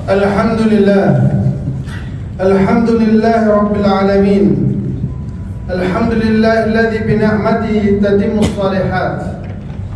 Alhamdulillah Rabbil Alamin. Alhamdulillah alladhi bina'matihi tatimmu shalihat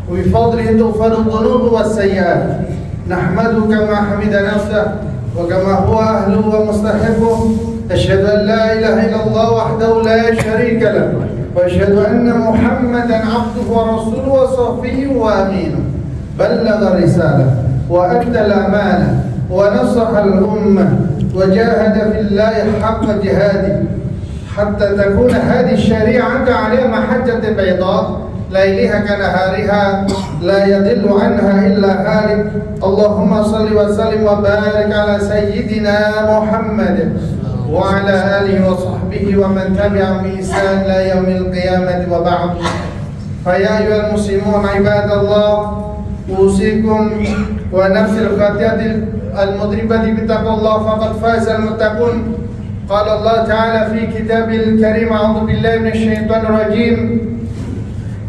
wa bifadlihi tughfaru dhunubu was-sayyi'at. Nahmaduhu kama hamida nafsahu wa kama huwa ahluhu wa mustahiquhu. Asyhadu an la ilaha illallah wahdahu la syarika lahu wa asyhadu anna Muhammadan 'abduhu wa rasuluhu wa safiyyuhu wa aminuhu. Ballagha risalah wa adda al-amanah wa nasaha al-ummah wa jahada fillahi haqqa jihadi hatta takuna hadhihi syari'atu 'ala mahajjatin bayda lailaha kanahariha la yadillu anha illa halik. Allahumma salli wa sallim wa barik ala sayyidina Muhammad wa ala alihi wa sahbihi wa man tabi'ahum bi ihsan ila yaumil qiyamati wa ba'd. Fa ya ayyuhal muslimun ibadallah, usikum wa nafsil khati'atil al-mudribati bittaqwallah faqad faza al-muttaqun. Qala Allah Ta'ala fi kitabil karim, a'udzu billahi minasy syaithanir rajim.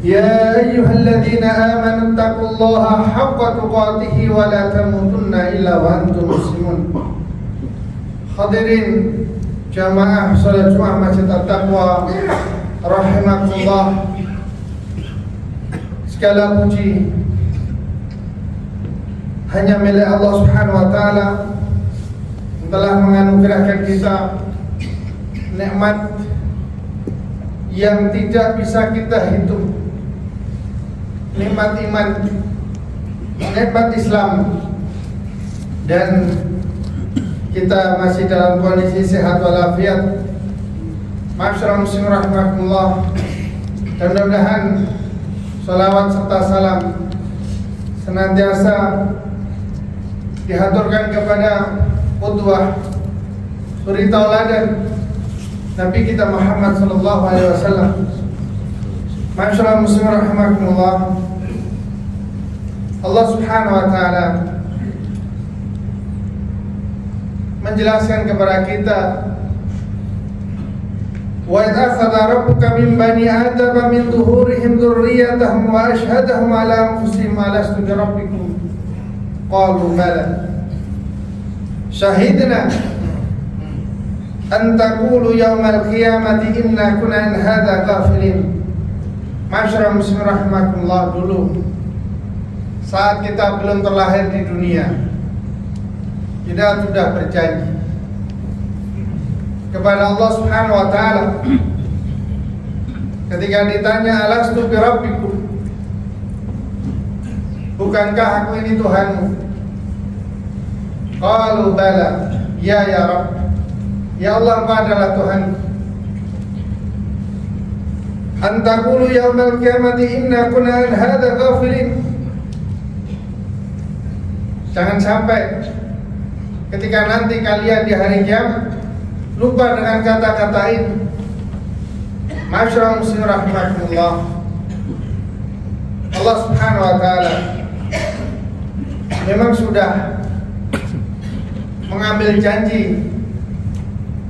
Ya ayyuhalladzina amanu taqullaha haqqa tuqatih wa la tamutunna illa wa antum muslimun. Hadirin jamaah salat Jumat Masjid At-Taqwa rahimakumullah. Segala puji hanya milik Allah Subhanahu wa taala, telah menganugerahkan kita nikmat yang tidak bisa kita hitung. Nikmat iman, nikmat Islam, dan kita masih dalam kondisi sehat walafiat. Ma'asyiral muslimin rahimakumullah. Dan mudah-mudahan salawat serta salam senantiasa dihaturkan kepada qudwah, suri tauladan Nabi kita Muhammad sallallahu alaihi wasallam. Ma'asyiral muslimin rahimakumullah. Allah Subhanahu wa taala menjelaskan kepada kita, wa idh akhadha rabbuka min bani adama min zuhurihim dzurriyyatahum wa ashhadahum ala anfusihim alastu bi rabbikum qalu bala syahidna an taqulu yaumal qiyamati inna kunna an hadza ghafilin. Ma'asyiral muslimin rahimakumullah, dulu saat kita belum terlahir di dunia, kita sudah berjanji kepada Allah Subhanahu wa taala ketika ditanya alastu bi rabbikum, bukankah aku ini Tuhanmu? Qalu bala, ya Rabb, ya Allah, Engkau adalah Tuhanku. Antaqulu yaumal qiyamati inna kunna an hadza ghafilin. Jangan sampai ketika nanti kalian di hari kiamat lupa dengan kata-kata ini. Ma'asyiral muslimin rahimakumullah. Allah Subhanahu wa taala memang sudah mengambil janji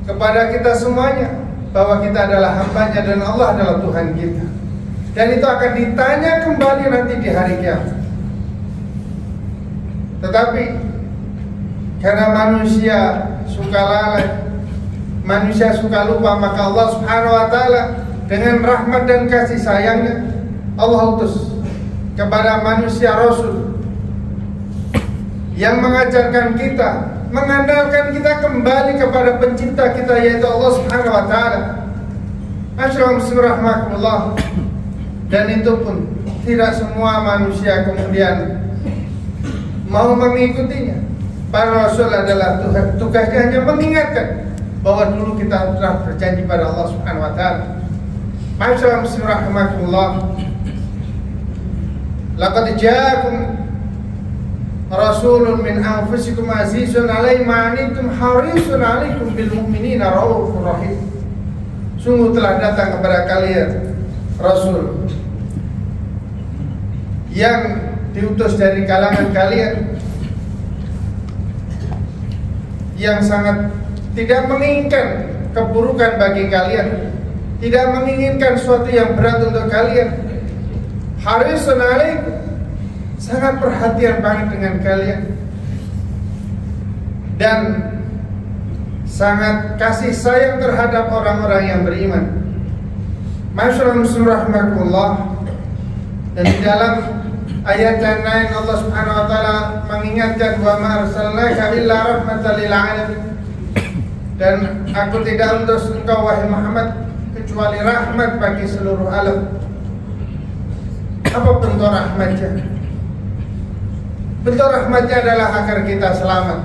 kepada kita semuanya bahwa kita adalah hamba-Nya dan Allah adalah Tuhan kita. Dan itu akan ditanya kembali nanti di hari kiamat. Tetapi karena manusia suka lalai, manusia suka lupa, maka Allah Subhanahu wa taala dengan rahmat dan kasih sayangnya Allah utus kepada manusia Rasul yang mengajarkan kita, mengandalkan kita kembali kepada pencipta kita, yaitu Allah Subhanahu wa taala. Ma'asyiral muslimin rahimakumullah. Dan itu pun tidak semua manusia kemudian mau mengikutinya. Para rasul adalah tugasnya hanya mengingatkan bahwa dulu kita telah berjanji pada Allah Subhanahu wa taala. Ma'asyiral muslimin rahimakumullah. Laqad ja'akum rasulun min anfusikum azizun 'alaihi ma 'anittum harisun 'alaikum bil mu'minina raufur rahim. Sungguh telah datang kepada kalian rasul yang diutus dari kalangan kalian, yang sangat tidak menginginkan keburukan bagi kalian, tidak menginginkan sesuatu yang berat untuk kalian. Harisun 'alaikum, sangat perhatian banget dengan kalian. dan sangat kasih sayang terhadap orang-orang yang beriman. Masyaallah muslim rahimakumullah. Dan di dalam ayat yang lain Allah Subhanahu wa taala mengingatkan wa ma arsalnaka illa rahmatan lil alamin. Dan aku tidak utus engkau wahai Muhammad kecuali rahmat bagi seluruh alam. Apa bentuk rahmatnya? Bentuk rahmatnya adalah agar kita selamat.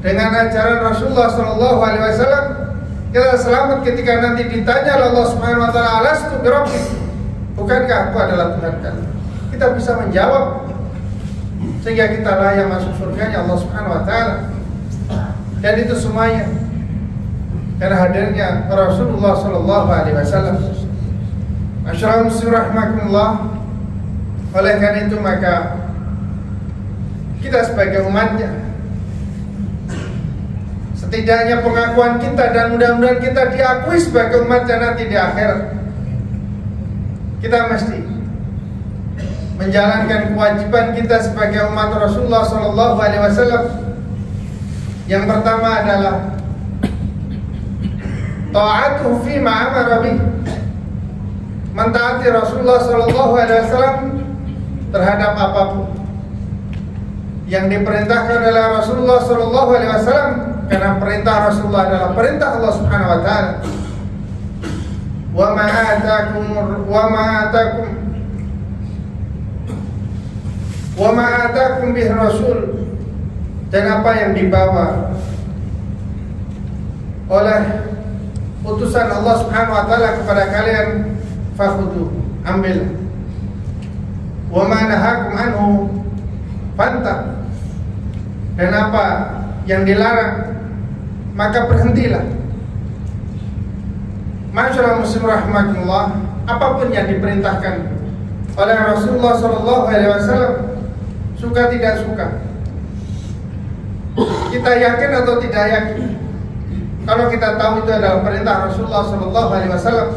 Dengan ajaran Rasulullah SAW, kita selamat ketika nanti ditanya oleh Allah Subhanahu wa taala, alastu birabbik, bukankah aku adalah Tuhan kalian? Kita bisa menjawab sehingga kita layak masuk surganya Allah Subhanahu wa taala. Dan itu semuanya karena hadirnya Rasulullah SAW. Masyaallah muslim rahimakumullah. Oleh karena itu maka kita sebagai umatnya, setidaknya pengakuan kita dan mudah-mudahan kita diakui sebagai umatnya nanti di akhirat, kita mesti menjalankan kewajiban kita sebagai umat Rasulullah SAW. Yang pertama adalah ta'atuhu fi ma amara bih, mentaati Rasulullah SAW terhadap apapun yang diperintahkan oleh Rasulullah SAW, karena perintah Rasulullah adalah perintah Allah Subhanahu wa taala. Wa ma atakum bih Rasul, dan apa yang dibawa oleh utusan Allah Subhanahu wa taala kepada kalian, fakhudhu, ambil. Wa ma nahakum anhu fantah, dan apa yang dilarang maka berhentilah. Masyaallah muslim rahimakumullah, apapun yang diperintahkan oleh Rasulullah SAW, suka tidak suka, kita yakin atau tidak yakin, kalau kita tahu itu adalah perintah Rasulullah SAW,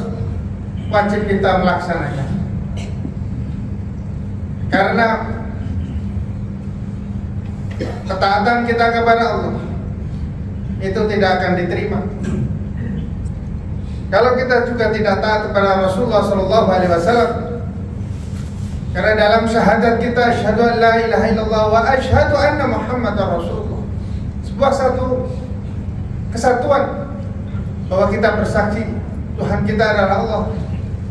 wajib kita melaksanakan. Karena ketaatan kita kepada Allah itu tidak akan diterima kalau kita juga tidak taat kepada Rasulullah SAW. Karena dalam syahadat kita, asyhadu an la ilaha illallah wa asyhadu anna Muhammadar Rasulullah, sebuah satu kesatuan bahwa kita bersaksi Tuhan kita adalah Allah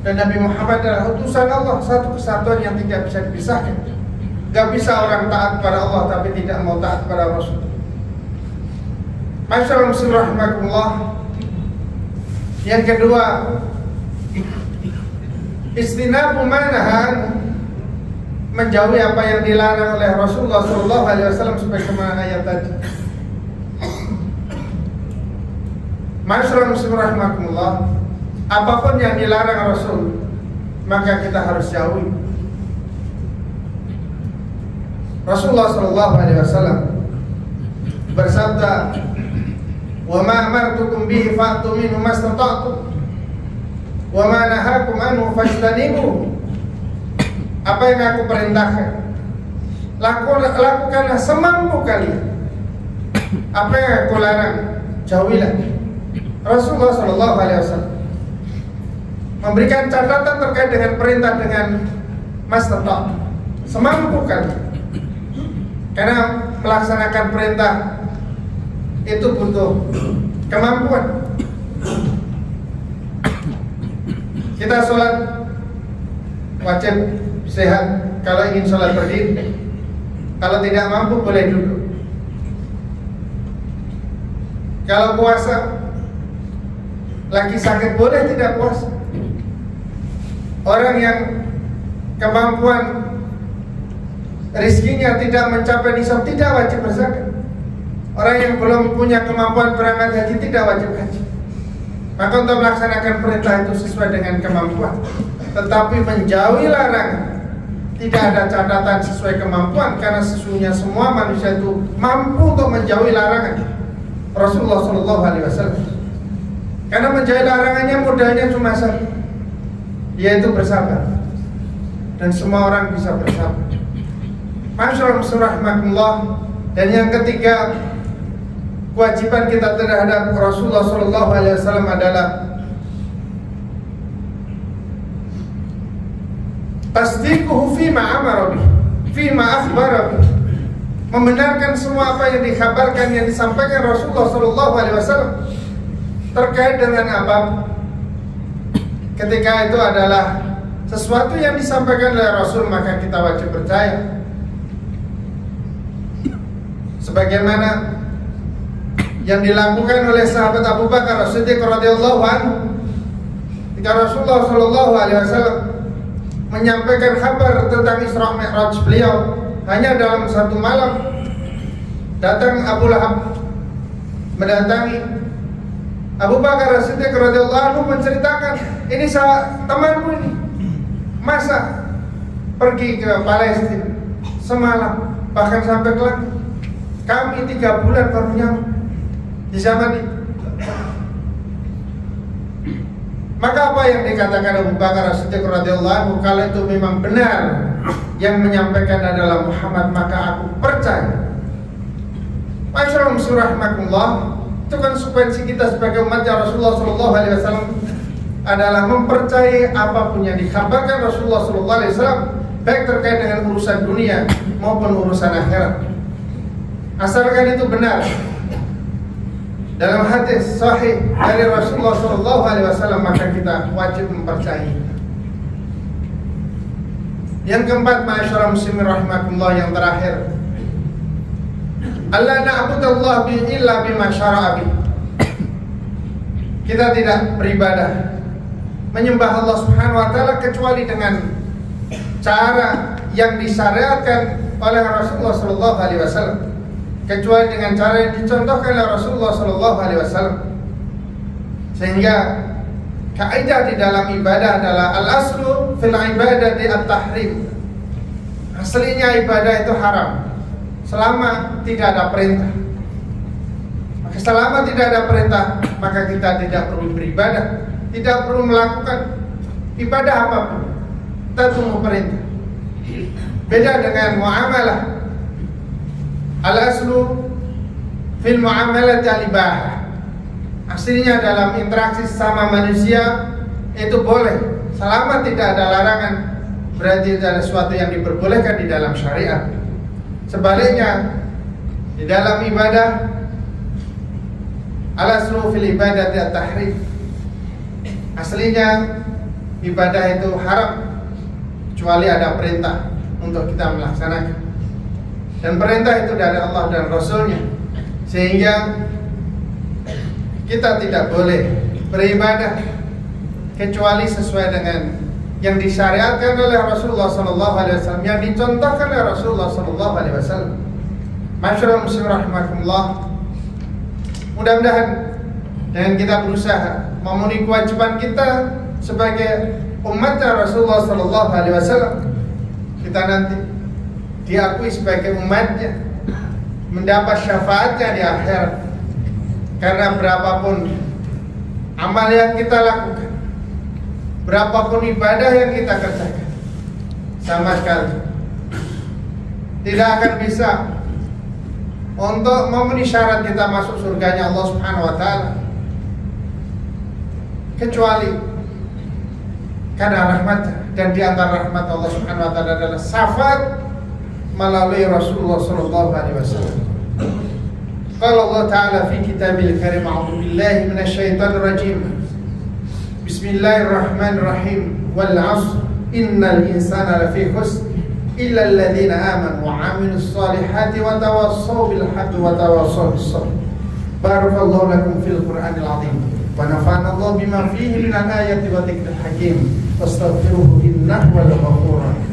dan Nabi Muhammad adalah utusan Allah, satu kesatuan yang tidak bisa dipisahkan. Gak bisa orang taat pada Allah tapi tidak mau taat pada Rasul. Masyaallah muslim rahimakumullah. Yang kedua, istinabu manahan, menjauhi apa yang dilarang oleh Rasulullah SAW sebagaimana ayat tadi. Masyaallah muslim rahimakumullah, apapun yang dilarang Rasul maka kita harus jauhi. Rasulullah SAW bersabda, "Wa ma amartukum bihi fa'tu minhu mastata'tum, wa ma nahakum anhu fajtanibuh." Apa yang aku perintahkan, lakukanlah semampu kalian. Apa yang aku larang, jauhilah. Rasulullah SAW memberikan catatan terkait dengan perintah dengan mastata'tum, semampu kalian. Karena melaksanakan perintah itu butuh kemampuan. Kita sholat wajib sehat. Kalau ingin sholat berdiri, kalau tidak mampu boleh duduk. Kalau puasa, lagi sakit boleh tidak puasa. Orang yang kemampuan rizkinya tidak mencapai nisab tidak wajib berzakat. Orang yang belum punya kemampuan berangkat haji tidak wajib haji. Maka untuk melaksanakan perintah itu sesuai dengan kemampuan, tetapi menjauhi larangan tidak ada catatan sesuai kemampuan, karena sesungguhnya semua manusia itu mampu untuk menjauhi larangan Rasulullah SAW. Karena menjauhi larangannya mudahnya cuma satu, yaitu bersabar. Dan semua orang bisa bersabar. Masyaallah muslim rahimakumullah. Dan yang ketiga, kewajiban kita terhadap Rasulullah SAW adalah tasdiquhu fima amara bih, fima akhbara bih, membenarkan semua apa yang dikabarkan, yang disampaikan Rasulullah SAW terkait dengan apa. Ketika itu adalah sesuatu yang disampaikan oleh Rasul, maka kita wajib percaya. Sebagaimana yang dilakukan oleh sahabat Abu Bakar As-Siddiq radhiyallahu anhu ketika Rasulullah SAW menyampaikan kabar tentang Isra Mi'raj beliau hanya dalam satu malam. Datang Abu Lahab mendatangi Abu Bakar As-Siddiq radhiyallahu anhu menceritakan, ini temanmu ini masa pergi ke Palestina semalam, bahkan sampai ke langit. Kami 3 bulan baru nyampe di zaman itu. Maka apa yang dikatakan Abu Bakar As-Siddiq radhiyallahu anhu, kalau itu memang benar yang menyampaikan adalah Muhammad, maka aku percaya. Masyaallah rahimakumullah, itu konsekuensi kita sebagai umatnya Rasulullah SAW adalah mempercayai apapun yang dikabarkan Rasulullah SAW, baik terkait dengan urusan dunia maupun urusan akhirat, asalkan itu benar dalam hadis sahih dari Rasulullah SAW, maka kita wajib mempercayai. Yang keempat, ma'asyiral muslimin rahimakumullah, yang terakhir, alla na'budallah illa bima syara'a bi. Kita tidak beribadah, menyembah Allah Subhanahu wa taala kecuali dengan cara yang disyariatkan oleh Rasulullah SAW, kecuali dengan cara yang dicontohkan oleh Rasulullah SAW. Sehingga kaidah di dalam ibadah adalah al-aslu fil ibadati at-tahrim. Aslinya ibadah itu haram selama tidak ada perintah. Maka selama tidak ada perintah, maka kita tidak perlu beribadah, tidak perlu melakukan ibadah apapun. Kita tunggu perintah. Beda dengan muamalah. Al-aslu fil mu'amalati al-ibahah. Aslinya dalam interaksi sama manusia itu boleh selama tidak ada larangan, berarti ada sesuatu yang diperbolehkan di dalam syariat. Sebaliknya di dalam ibadah, al-aslu fil ibadati at-tahrim. Aslinya ibadah itu haram kecuali ada perintah untuk kita melaksanakan. Dan perintah itu dari Allah dan Rasulnya, sehingga kita tidak boleh beribadah kecuali sesuai dengan yang disyariatkan oleh Rasulullah SAW, yang dicontohkan oleh Rasulullah SAW. Masyaallah muslim rahimakumullah, mudah-mudahan dengan kita berusaha memenuhi kewajiban kita sebagai umatnya Rasulullah SAW, kita nanti diakui sebagai umatnya, mendapat syafaatnya di akhirat. Karena berapapun amal yang kita lakukan, berapapun ibadah yang kita kerjakan, sama sekali tidak akan bisa untuk memenuhi syarat kita masuk surganya Allah Subhanahu wa taala, kecuali karena rahmatnya. Dan di antara rahmat Allah Subhanahu wa taala adalah syafaat melalui Rasulullah SAW. Qala Allah Ta'ala fi kitabil karim, a'udzu billahi minasyaitonir rajim. Bismillahirrahmanirrahim. Wal 'ashr innal insana lafi khusr illa alladziina aamanu wa 'amilus shalihati wa tawassaw bil haqqi wa tawassaw bis sabr. Barakallahu lakum fil Qur'anil 'azim wa nafa'ana Allah bima fihi minal ayati wa dzikril hakim. Wastaghfiruhu innahu wal ghafurur rahim.